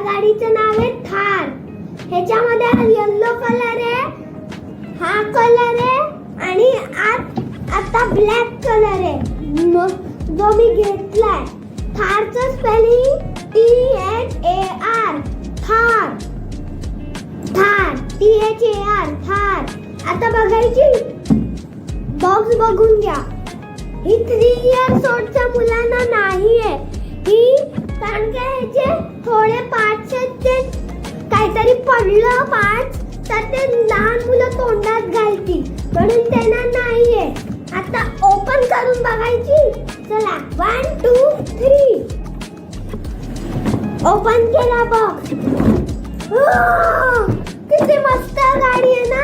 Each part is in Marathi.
गाडीचं नाव आहे थार. ह्याच्यामध्ये येलो कलर आहे, हा कलर आहे आणि आता ब्लॅक कलर आहे जो मी घेतलाय. थारचं spelling THAR, Thar. Thar THAR, Thar. आता बघायची बॉक्स बघून घ्या. ही 3 इयर्स ओल्डच्या मुलांना नाहीये ही, कारण की ह्याचे थोडे पार्ट्स आहेत ते काहीतरी पडलं पार्ट्स तर ते लहान मुलं तोंडात घालतील म्हणून त्यांना नाहीये. आता ओपन करून बघायची. चला 1 2 3 ओपन केला बॉक्स. किती मस्त गाडी आहे ना.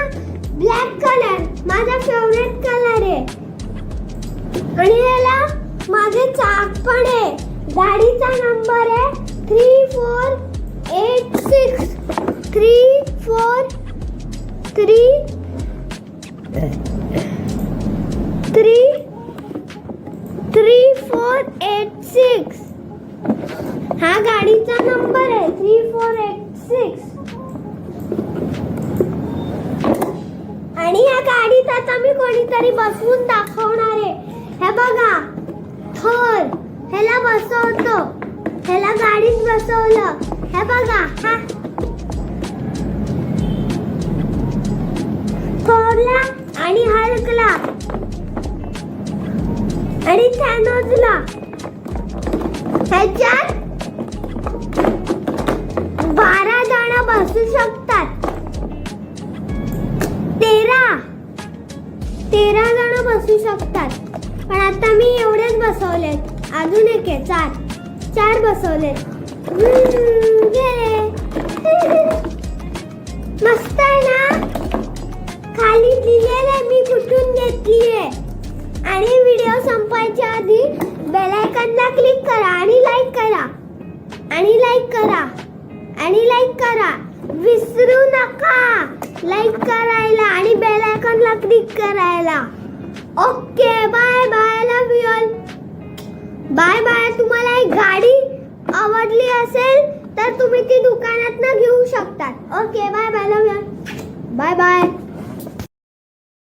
ब्लॅक कलर माझा फेवरेट कलर आहे आणि याला मागे चाक पण आहे. गाडीचा नंबर आहे 3486 3486. हा गाडीचा नंबर आहे 3486. आणि या गाडीत आता मी कोणीतरी बसवून दाखवणार आहे. हे बघा थोर, ह्याला बसवतो, ह्याला गाडीत बसवलं. हे बघा हा थोरला आणि हल्कला आणि थॅनोसला. ह्याच्यात 12 जण बसू शकतात. 13 जण बसू शकतात. पण आता मी एवढेच बसवलेत. अजून एक आहे 4 बसवलेत. मस्त आहे ना. खाली लिहिलेलं आहे मी कुठून घेतलीये. आणि व्हिडिओ संपायच्या आधी बेल आयकॉनला क्लिक करा आणि लाईक करा आणि लाईक करा आणि लाईक करा. विसरू नका लाईक करायला आणि बेल आयकॉनला क्लिक करायला. Okay bye bye. Love you all. Bye bye. तुम्हाला एक गाडी आवडली असेल तर तुम्ही ती दुकानातनं घेऊ शकतात. Okay bye bye. Love you all. Bye bye.